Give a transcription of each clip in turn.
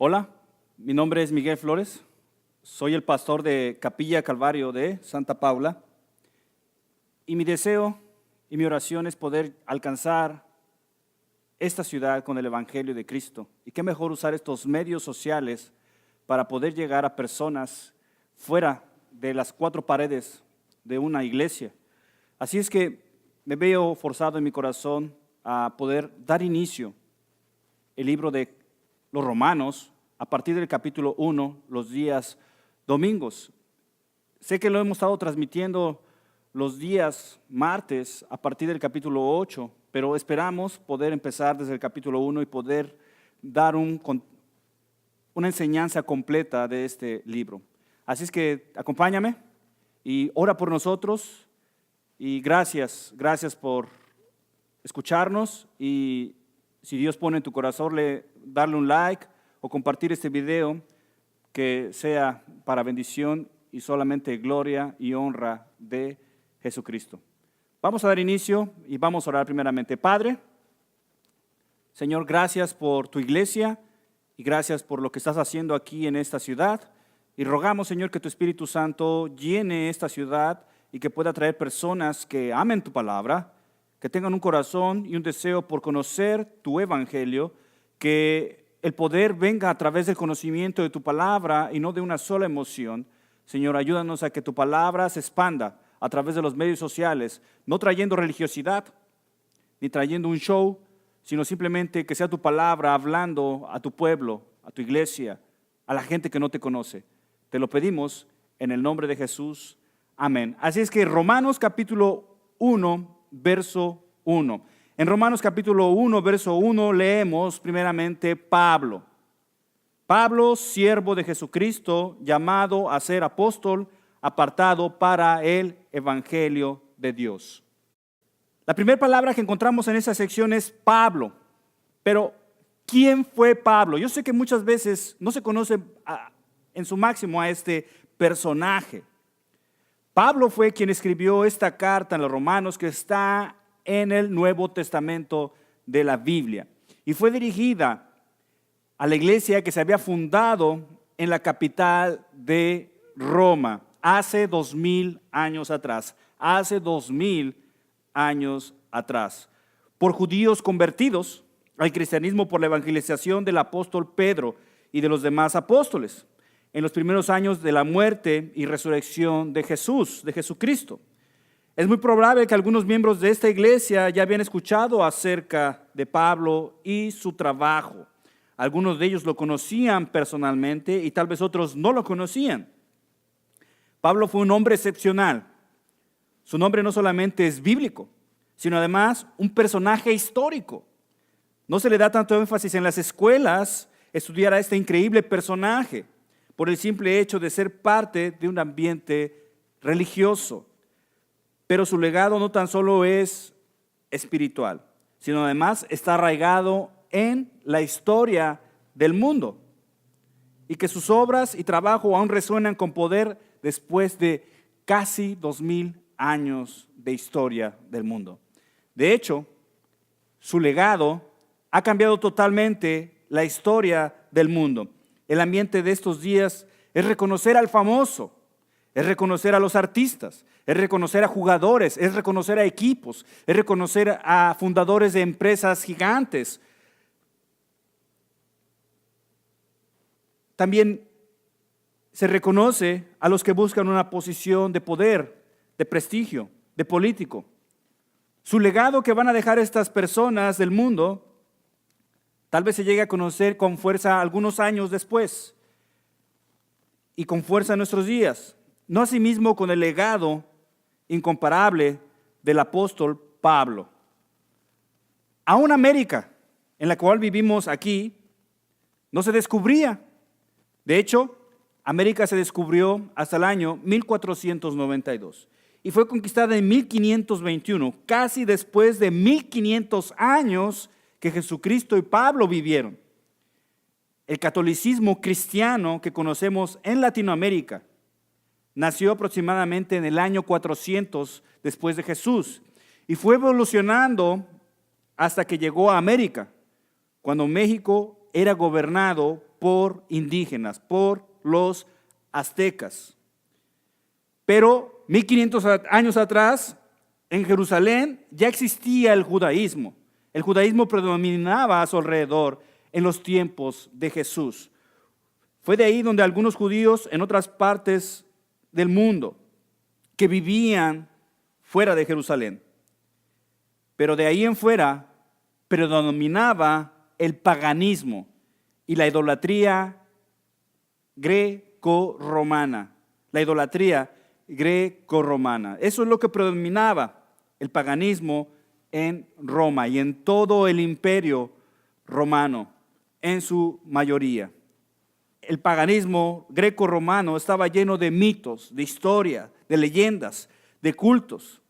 Hola, mi nombre es Miguel Flores, soy el pastor de Capilla Calvario de Santa Paula y mi deseo y mi oración es poder alcanzar esta ciudad con el Evangelio de Cristo. Y qué mejor usar estos medios sociales para poder llegar a personas fuera de las cuatro paredes de una iglesia. Así es que me veo forzado en mi corazón a poder dar inicio el libro de los Romanos a partir del capítulo 1, los días domingos. Sé que lo hemos estado transmitiendo los días martes a partir del capítulo 8, pero esperamos poder empezar desde el capítulo 1 y poder dar una enseñanza completa de este libro. Así es que acompáñame y ora por nosotros y gracias por escucharnos y si Dios pone en tu corazón darle un like o compartir este video que sea para bendición y solamente gloria y honra de Jesucristo. Vamos a dar inicio y vamos a orar primeramente. Padre, Señor, gracias por tu iglesia y gracias por lo que estás haciendo aquí en esta ciudad. Y rogamos, Señor, que tu Espíritu Santo llene esta ciudad y que pueda traer personas que amen tu palabra, que tengan un corazón y un deseo por conocer tu evangelio, que el poder venga a través del conocimiento de tu palabra y no de una sola emoción. Señor, ayúdanos a que tu palabra se expanda a través de los medios sociales, no trayendo religiosidad, ni trayendo un show, sino simplemente que sea tu palabra hablando a tu pueblo, a tu iglesia, a la gente que no te conoce. Te lo pedimos en el nombre de Jesús. Amén. Así es que Romanos capítulo 1, verso 1. En Romanos capítulo 1, verso 1 leemos primeramente Pablo, siervo de Jesucristo, llamado a ser apóstol, apartado para el evangelio de Dios. La primera palabra que encontramos en esa sección es Pablo. Pero, ¿quién fue Pablo? Yo sé que muchas veces no se conoce en su máximo a este personaje. Pablo fue quien escribió esta carta en los Romanos que está en el Nuevo Testamento de la Biblia. Y fue dirigida a la iglesia que se había fundado en la capital de Roma hace 2000 años atrás. Hace 2000 años atrás. Por judíos convertidos al cristianismo por la evangelización del apóstol Pedro y de los demás apóstoles en los primeros años de la muerte y resurrección de Jesús, de Jesucristo. Es muy probable que algunos miembros de esta iglesia ya habían escuchado acerca de Pablo y su trabajo. Algunos de ellos lo conocían personalmente y tal vez otros no lo conocían. Pablo fue un hombre excepcional. Su nombre no solamente es bíblico, sino además un personaje histórico. No se le da tanto énfasis en las escuelas estudiar a este increíble personaje por el simple hecho de ser parte de un ambiente religioso. Pero su legado no tan solo es espiritual, sino además está arraigado en la historia del mundo y que sus obras y trabajo aún resuenan con poder después de casi 2000 años de historia del mundo. De hecho, su legado ha cambiado totalmente la historia del mundo. El ambiente de estos días es reconocer al famoso, es reconocer a los artistas, es reconocer a jugadores, es reconocer a equipos, es reconocer a fundadores de empresas gigantes. También se reconoce a los que buscan una posición de poder, de prestigio, de político. Su legado que van a dejar estas personas del mundo tal vez se llegue a conocer con fuerza algunos años después y con fuerza en nuestros días. No asimismo con el legado incomparable del apóstol Pablo. Aún América, en la cual vivimos aquí, no se descubría. De hecho, América se descubrió hasta el año 1492 y fue conquistada en 1521, casi después de 1500 años que Jesucristo y Pablo vivieron. El catolicismo cristiano que conocemos en Latinoamérica nació aproximadamente en el año 400 después de Jesús y fue evolucionando hasta que llegó a América, cuando México era gobernado por indígenas, por los aztecas. Pero 1500 años atrás, en Jerusalén ya existía el judaísmo. El judaísmo predominaba a su alrededor en los tiempos de Jesús. Fue de ahí donde algunos judíos en otras partes del mundo que vivían fuera de Jerusalén. Pero de ahí en fuera predominaba el paganismo y la idolatría greco-romana. La idolatría greco-romana. Eso es lo que predominaba, el paganismo en Roma y en todo el imperio romano, en su mayoría. El paganismo greco-romano estaba lleno de mitos, de historia, de leyendas, de cultos,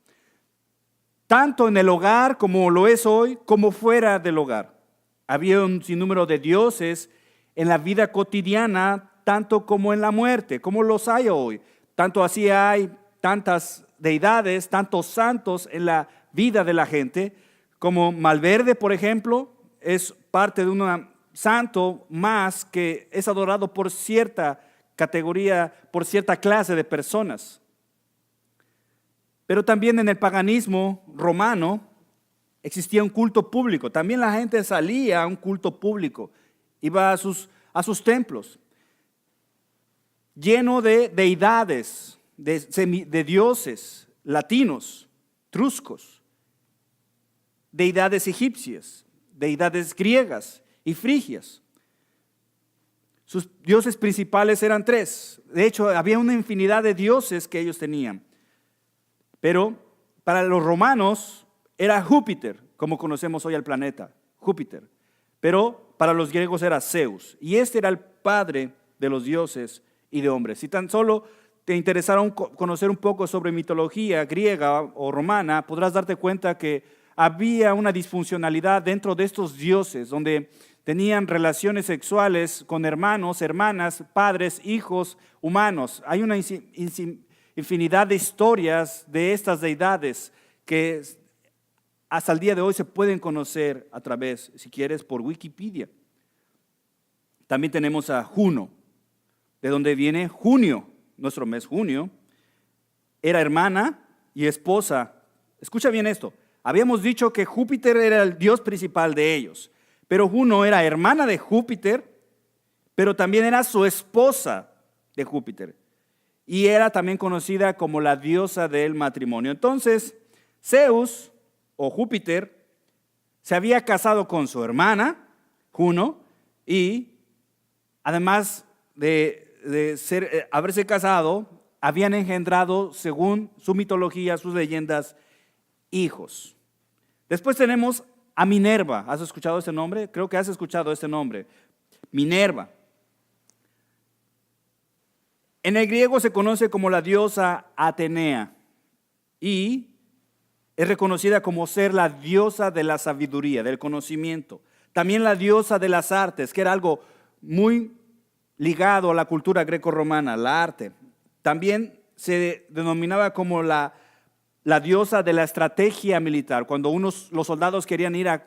tanto en el hogar como lo es hoy, como fuera del hogar. Había un sinnúmero de dioses en la vida cotidiana, tanto como en la muerte, como los hay hoy. Tanto así hay tantas deidades, tantos santos en la vida de la gente, como Malverde, por ejemplo, es parte de un santo más que es adorado por cierta categoría, por cierta clase de personas. Pero también en el paganismo romano existía un culto público. También la gente salía a un culto público, iba a sus templos, lleno de deidades, de dioses latinos, truscos, deidades egipcias, deidades griegas y frigias. Sus dioses principales eran 3. De hecho, había una infinidad de dioses que ellos tenían. Pero para los romanos era Júpiter, como conocemos hoy al planeta, Júpiter. Pero para los griegos era Zeus. Y este era el padre de los dioses y de hombres. Si tan solo te interesara conocer un poco sobre mitología griega o romana, podrás darte cuenta que había una disfuncionalidad dentro de estos dioses, donde tenían relaciones sexuales con hermanos, hermanas, padres, hijos humanos. Hay una infinidad de historias de estas deidades que hasta el día de hoy se pueden conocer a través, si quieres, por Wikipedia. También tenemos a Juno, de donde viene junio, nuestro mes junio. Era hermana y esposa. Escucha bien esto. Habíamos dicho que Júpiter era el dios principal de ellos, pero Juno era hermana de Júpiter, pero también era su esposa de Júpiter. Y era también conocida como la diosa del matrimonio. Entonces, Zeus o Júpiter se había casado con su hermana, Juno, y además de haberse casado, habían engendrado, según su mitología, sus leyendas, hijos. Después tenemos a Minerva. ¿Has escuchado este nombre? Creo que has escuchado este nombre. Minerva. En el griego se conoce como la diosa Atenea y es reconocida como ser la diosa de la sabiduría, del conocimiento. También la diosa de las artes, que era algo muy ligado a la cultura greco-romana, la arte. También se denominaba como la diosa de la estrategia militar. Cuando los soldados querían ir a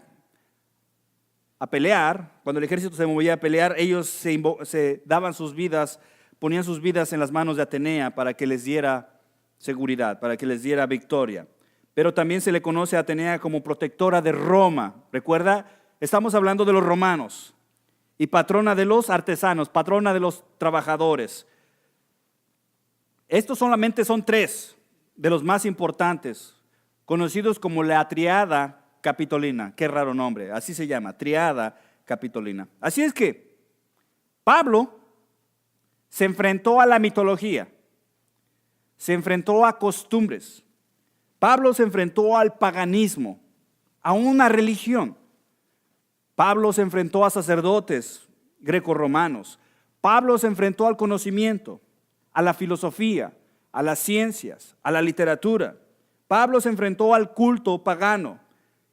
pelear, cuando el ejército se movía a pelear, ellos se daban sus vidas, ponían sus vidas en las manos de Atenea para que les diera seguridad, para que les diera victoria. Pero también se le conoce a Atenea como protectora de Roma. Recuerda, estamos hablando de los romanos. Y patrona de los artesanos, patrona de los trabajadores. Estos solamente son 3 de los más importantes, conocidos como la triada capitolina. Qué raro nombre, así se llama, triada capitolina. Así es que Pablo se enfrentó a la mitología, se enfrentó a costumbres. Pablo se enfrentó al paganismo, a una religión. Pablo se enfrentó a sacerdotes grecorromanos. Pablo se enfrentó al conocimiento, a la filosofía, a las ciencias, a la literatura. Pablo se enfrentó al culto pagano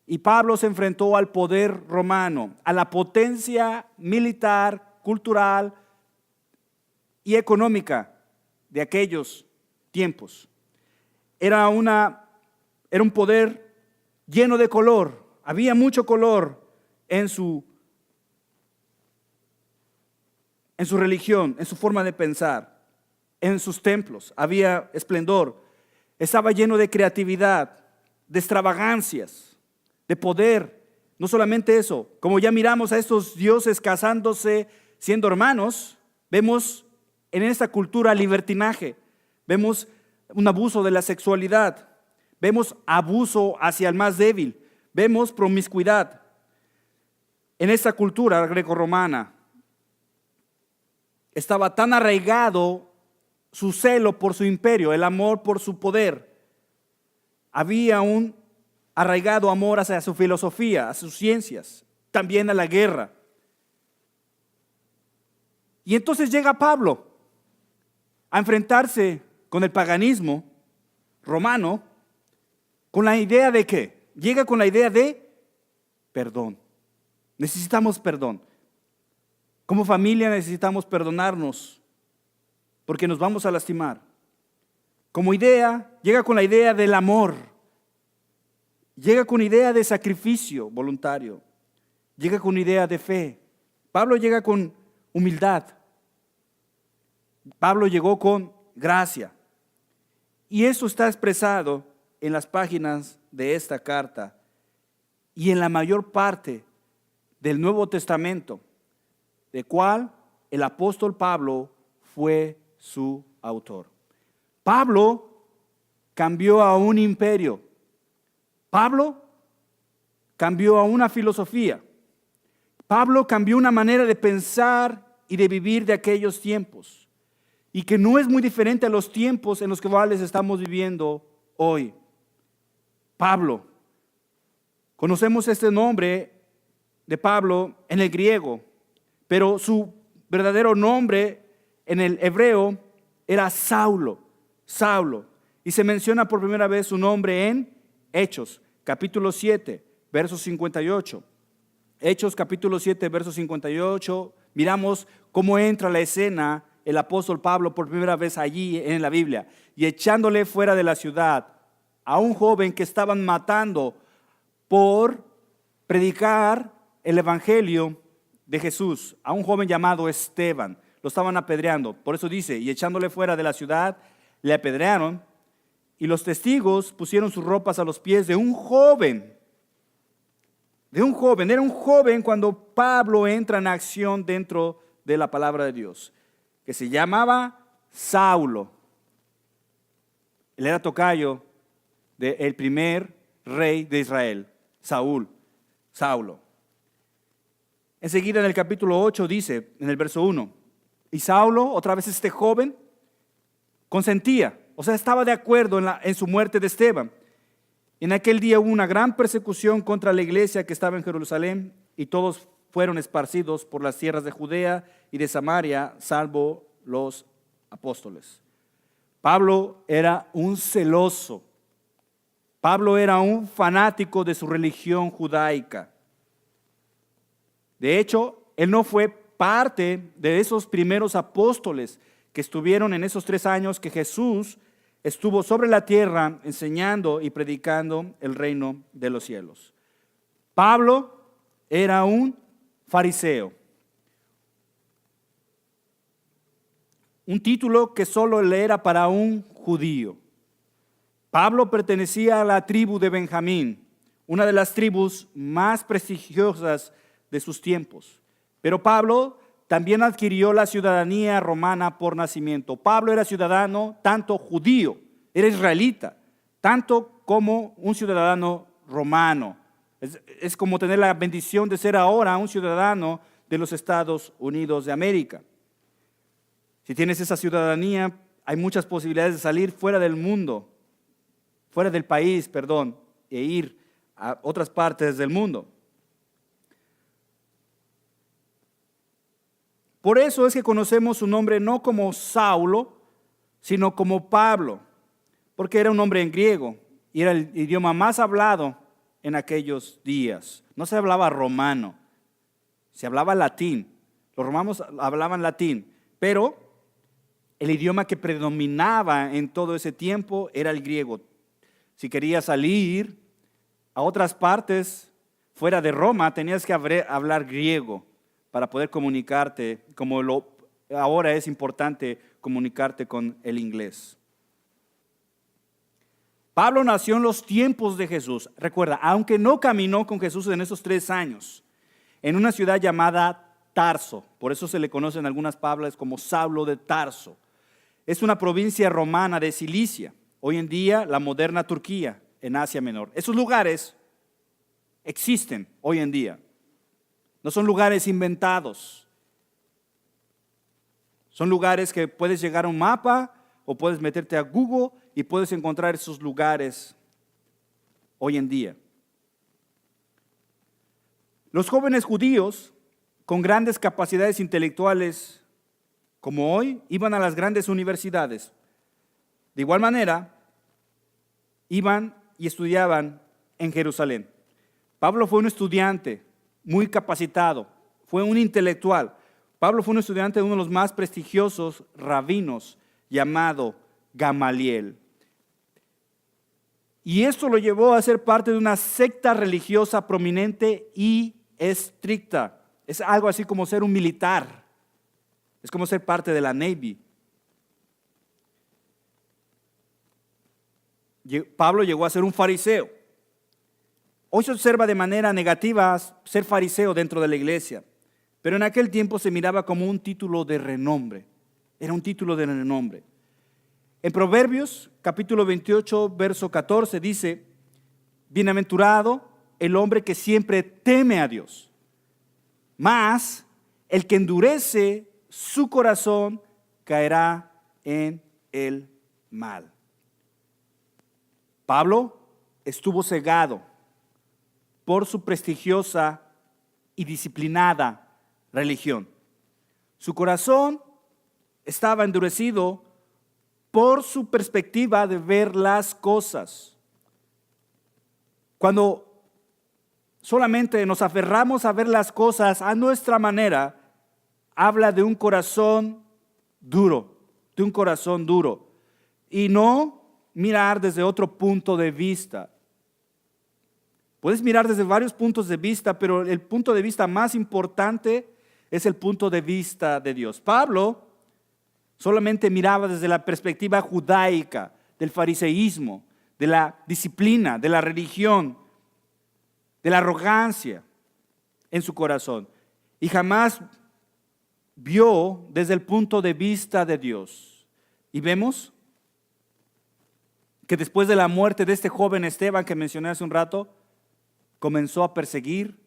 y Pablo se enfrentó al poder romano, a la potencia militar, cultural y económica de aquellos tiempos. Era un poder lleno de color, había mucho color en su en su religión, en su forma de pensar, en sus templos. Había esplendor. Estaba lleno de creatividad, de extravagancias, de poder. No solamente eso, como ya miramos a estos dioses casándose, siendo hermanos, vemos en esta cultura libertinaje, vemos un abuso de la sexualidad, vemos abuso hacia el más débil, vemos promiscuidad. En esta cultura grecorromana estaba tan arraigado su celo por su imperio, el amor por su poder. Había un arraigado amor hacia su filosofía, a sus ciencias, también a la guerra. Y entonces llega Pablo a enfrentarse con el paganismo romano con la idea de ¿qué? Llega con la idea de perdón. Necesitamos perdón. Como familia necesitamos perdonarnos porque nos vamos a lastimar. Como idea, llega con la idea del amor. Llega con idea de sacrificio voluntario. Llega con idea de fe. Pablo llega con humildad. Pablo llegó con gracia. Y eso está expresado en las páginas de esta carta y en la mayor parte del Nuevo Testamento, de cual el apóstol Pablo fue su autor. Pablo cambió a un imperio. Pablo cambió a una filosofía. Pablo cambió una manera de pensar y de vivir de aquellos tiempos, y que no es muy diferente a los tiempos en los cuales estamos viviendo hoy. Pablo, conocemos este nombre de Pablo en el griego, pero su verdadero nombre en el hebreo era Saulo, y se menciona por primera vez su nombre en Hechos, capítulo 7, verso 58. Hechos, capítulo 7, verso 58, miramos cómo entra a la escena el apóstol Pablo por primera vez allí en la Biblia, y echándole fuera de la ciudad a un joven que estaban matando por predicar el evangelio de Jesús, a un joven llamado Esteban. Lo estaban apedreando, por eso dice, y echándole fuera de la ciudad, le apedrearon, y los testigos pusieron sus ropas a los pies de un joven. Era un joven cuando Pablo entra en acción dentro de la palabra de Dios, que se llamaba Saulo. Él era tocayo del primer rey de Israel, Saulo. Enseguida en el capítulo 8 dice, en el verso 1, y Saulo, otra vez este joven, consentía, o sea, estaba de acuerdo en su muerte de Esteban. En aquel día hubo una gran persecución contra la iglesia que estaba en Jerusalén, y todos fueron esparcidos por las tierras de Judea y de Samaria, salvo los apóstoles. Pablo era un celoso. Pablo era un fanático de su religión judaica. De hecho, él no fue parte de esos primeros apóstoles que estuvieron en esos 3 años que Jesús estuvo sobre la tierra enseñando y predicando el reino de los cielos. Pablo era un fariseo. Un título que solo le era para un judío. Pablo pertenecía a la tribu de Benjamín, una de las tribus más prestigiosas de sus tiempos. Pero Pablo también adquirió la ciudadanía romana por nacimiento. Pablo era ciudadano tanto judío, era israelita, tanto como un ciudadano romano. Es como tener la bendición de ser ahora un ciudadano de los Estados Unidos de América. Si tienes esa ciudadanía, hay muchas posibilidades de salir fuera del mundo, fuera del país, e ir a otras partes del mundo. Por eso es que conocemos su nombre no como Saulo, sino como Pablo, porque era un nombre en griego y era el idioma más hablado en aquellos días. No se hablaba romano, se hablaba latín. Los romanos hablaban latín, pero el idioma que predominaba en todo ese tiempo era el griego. Si querías salir a otras partes fuera de Roma, tenías que hablar griego para poder comunicarte como lo ahora es importante comunicarte con el inglés. Pablo nació en los tiempos de Jesús. Recuerda, aunque no caminó con Jesús en esos 3 años, en una ciudad llamada Tarso. Por eso se le conoce en algunas palabras como Saulo de Tarso. Es una provincia romana de Cilicia. Hoy en día la moderna Turquía en Asia Menor. Esos lugares existen hoy en día. No son lugares inventados. Son lugares que puedes llegar a un mapa o puedes meterte a Google y puedes encontrar esos lugares hoy en día. Los jóvenes judíos con grandes capacidades intelectuales como hoy iban a las grandes universidades. De igual manera, iban y estudiaban en Jerusalén. Pablo fue un estudiante muy capacitado, fue un intelectual. Pablo fue un estudiante de uno de los más prestigiosos rabinos llamado Gamaliel. Y esto lo llevó a ser parte de una secta religiosa prominente y estricta. Es algo así como ser un militar. Es como ser parte de la Navy. Pablo llegó a ser un fariseo. Hoy se observa de manera negativa ser fariseo dentro de la iglesia, pero en aquel tiempo se miraba como un título de renombre. Era un título de renombre. En Proverbios, capítulo 28, verso 14, dice: bienaventurado el hombre que siempre teme a Dios, mas el que endurece su corazón caerá en el mal. Pablo estuvo cegado por su prestigiosa y disciplinada religión. Su corazón estaba endurecido por su perspectiva de ver las cosas. Cuando solamente nos aferramos a ver las cosas a nuestra manera, habla de un corazón duro, y no mirar desde otro punto de vista. Puedes mirar desde varios puntos de vista, pero el punto de vista más importante es el punto de vista de Dios. Pablo solamente miraba desde la perspectiva judaica, del fariseísmo, de la disciplina, de la religión, de la arrogancia en su corazón. Y jamás vio desde el punto de vista de Dios. Y vemos que después de la muerte de este joven Esteban que mencioné hace un rato, comenzó a perseguir,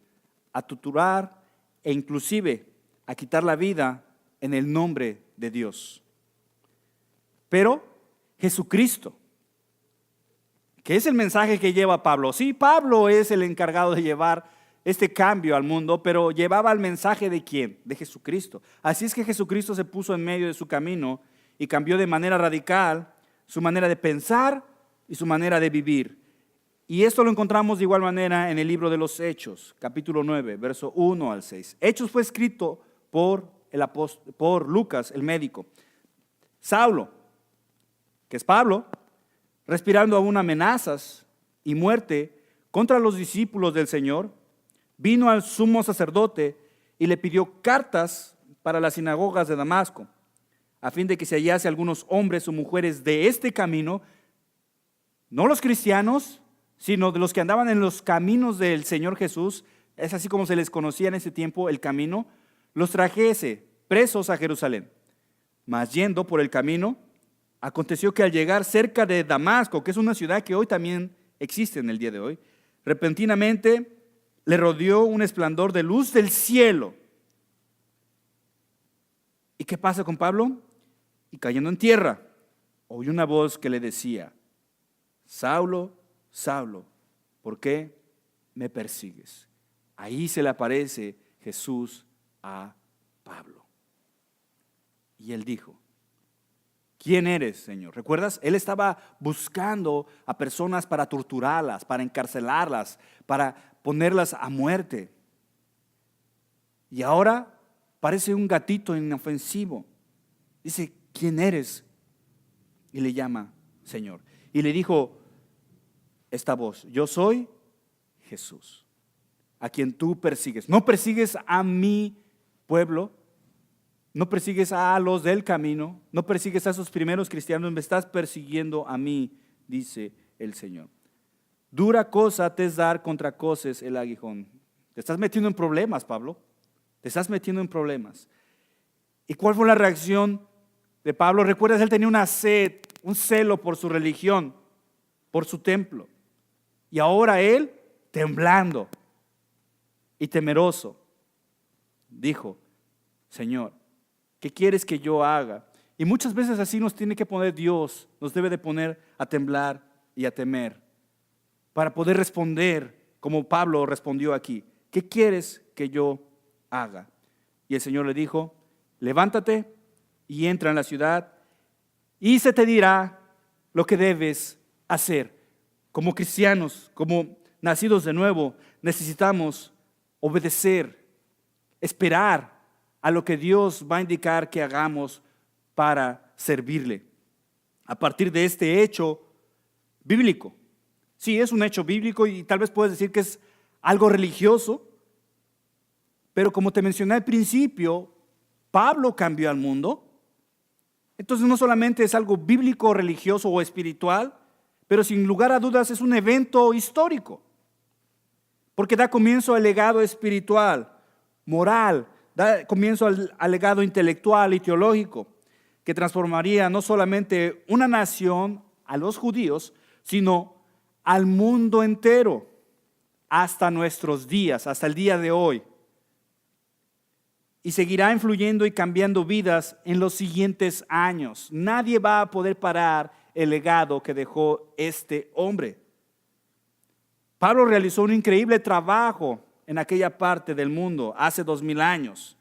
a torturar e inclusive a quitar la vida en el nombre de Dios. Pero Jesucristo, que es el mensaje que lleva Pablo. Sí, Pablo es el encargado de llevar este cambio al mundo, pero llevaba el mensaje ¿de quién? De Jesucristo. Así es que Jesucristo se puso en medio de su camino y cambió de manera radical su manera de pensar y su manera de vivir. Y esto lo encontramos de igual manera en el libro de los Hechos, capítulo 9, verso 1 al 6. Hechos fue escrito por Lucas, el médico. Saulo, que es Pablo, respirando aún amenazas y muerte contra los discípulos del Señor, vino al sumo sacerdote y le pidió cartas para las sinagogas de Damasco, a fin de que se hallase algunos hombres o mujeres de este camino, no los cristianos, sino de los que andaban en los caminos del Señor Jesús, es así como se les conocía en ese tiempo el camino, los trajese presos a Jerusalén. Mas yendo por el camino, aconteció que al llegar cerca de Damasco, que es una ciudad que hoy también existe en el día de hoy, repentinamente le rodeó un esplendor de luz del cielo. ¿Y qué pasa con Pablo? Y cayendo en tierra, oyó una voz que le decía: Saulo, Saulo, ¿por qué me persigues? Ahí se le aparece Jesús a Pablo. Y él dijo: ¿quién eres, Señor? ¿Recuerdas? Él estaba buscando a personas para torturarlas, para encarcelarlas, para ponerlas a muerte. Y ahora parece un gatito inofensivo. Dice: ¿quién eres? Y le llama Señor. Y le dijo esta voz: yo soy Jesús, a quien tú persigues. No persigues a mi pueblo, no persigues a los del camino, no persigues a esos primeros cristianos, me estás persiguiendo a mí, dice el Señor. Dura cosa te es dar contra coces el aguijón. Te estás metiendo en problemas, Pablo. Te estás metiendo en problemas. ¿Y cuál fue la reacción de Pablo? Recuerdas, él tenía una sed, un celo por su religión, por su templo. Y ahora él, temblando y temeroso, dijo: Señor, ¿qué quieres que yo haga? Y muchas veces así nos tiene que poner Dios, nos debe de poner a temblar y a temer, para poder responder como Pablo respondió aquí. ¿Qué quieres que yo haga? Y el Señor le dijo: levántate y entra en la ciudad y se te dirá lo que debes hacer. Como cristianos, como nacidos de nuevo, necesitamos obedecer, esperar a lo que Dios va a indicar que hagamos para servirle. A partir de este hecho bíblico. Sí, es un hecho bíblico y tal vez puedes decir que es algo religioso, pero como te mencioné al principio, Pablo cambió al mundo. Entonces no solamente es algo bíblico, religioso o espiritual, pero sin lugar a dudas es un evento histórico, porque da comienzo al legado espiritual, moral, da comienzo al legado intelectual y teológico, que transformaría no solamente una nación, a los judíos, sino al mundo entero, hasta nuestros días, hasta el día de hoy. Y seguirá influyendo y cambiando vidas en los siguientes años. Nadie va a poder parar el legado que dejó este hombre. Pablo realizó un increíble trabajo en aquella parte del mundo hace 2000 años.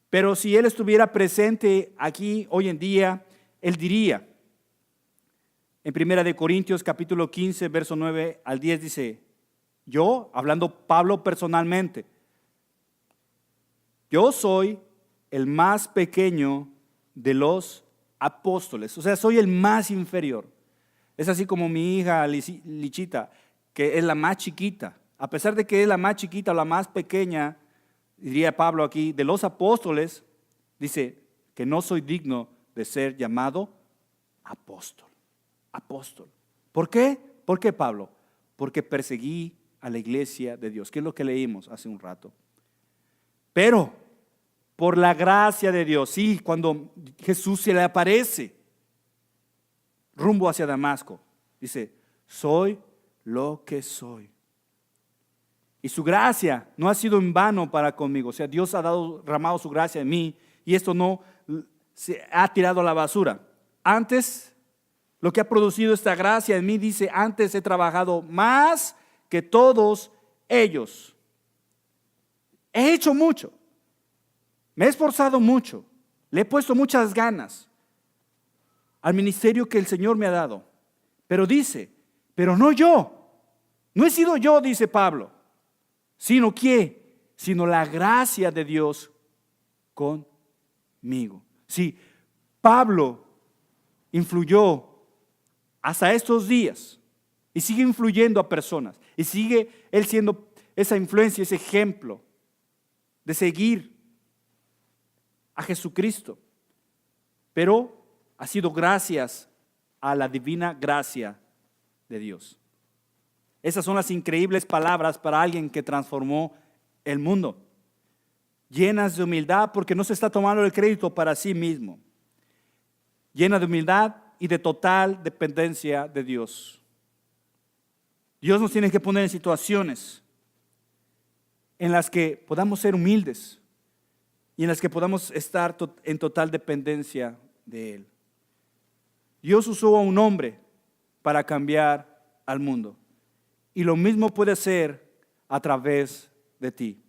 Pero si él estuviera presente aquí hoy en día, él diría, en 1 Corintios capítulo 15, verso 9 al 10 dice: yo, hablando Pablo personalmente, yo soy el más pequeño de los apóstoles, o sea, soy el más inferior. Es así como mi hija Lichita, que es la más chiquita. A pesar de que es la más chiquita o la más pequeña, diría Pablo aquí, de los apóstoles, dice que no soy digno de ser llamado apóstol. Apóstol. ¿Por qué? ¿Por qué, Pablo? Porque perseguí a la iglesia de Dios, que es lo que leímos hace un rato. Pero por la gracia de Dios, sí, cuando Jesús se le aparece rumbo hacia Damasco, dice: soy lo que soy. Y su gracia no ha sido en vano para conmigo. O sea, Dios ha derramado su gracia en mí y esto no se ha tirado a la basura. Antes, lo que ha producido esta gracia en mí, dice, antes he trabajado más que todos ellos. He hecho mucho. Me he esforzado mucho. Le he puesto muchas ganas al ministerio que el Señor me ha dado. Pero dice, pero no yo. No he sido yo, dice Pablo. Sino ¿qué? Sino la gracia de Dios conmigo. Sí, Pablo influyó hasta estos días y sigue influyendo a personas y sigue él siendo esa influencia, ese ejemplo de seguir a Jesucristo, pero ha sido gracias a la divina gracia de Dios. Esas son las increíbles palabras para alguien que transformó el mundo, llenas de humildad porque no se está tomando el crédito para sí mismo, llena de humildad y de total dependencia de Dios. Dios nos tiene que poner en situaciones en las que podamos ser humildes y en las que podamos estar en total dependencia de Él. Dios usó a un hombre para cambiar al mundo y lo mismo puede ser a través de ti.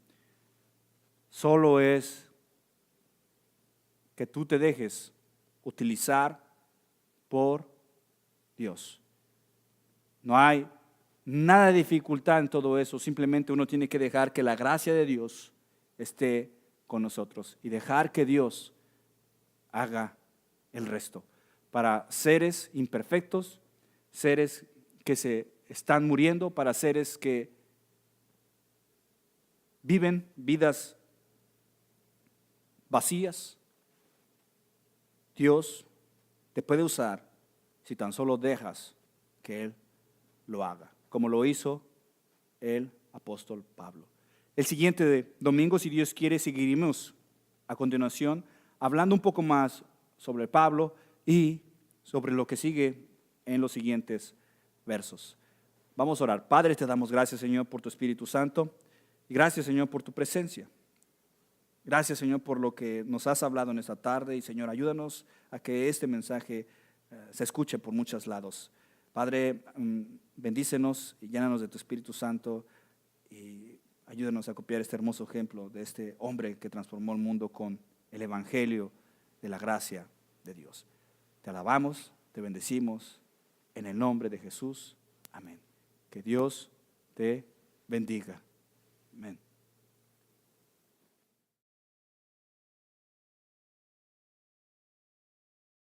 Solo es que tú te dejes utilizar por Dios. No hay nada de dificultad en todo eso, simplemente uno tiene que dejar que la gracia de Dios esté con nosotros y dejar que Dios haga el resto. Para seres imperfectos, seres que se están muriendo, para seres que viven vidas vacías, Dios te puede usar si tan solo dejas que Él lo haga, como lo hizo el apóstol Pablo. El siguiente domingo, si Dios quiere, seguiremos a continuación hablando un poco más sobre Pablo y sobre lo que sigue en los siguientes versos. Vamos a orar. Padre, te damos gracias, Señor, por tu Espíritu Santo. Y gracias, Señor, por tu presencia. Gracias, Señor, por lo que nos has hablado en esta tarde. Y, Señor, ayúdanos a que este mensaje se escuche por muchos lados. Padre, bendícenos y llénanos de tu Espíritu Santo. Y ayúdanos a copiar este hermoso ejemplo de este hombre que transformó el mundo con el Evangelio de la gracia de Dios. Te alabamos, te bendecimos, en el nombre de Jesús. Amén. Que Dios te bendiga. Amén.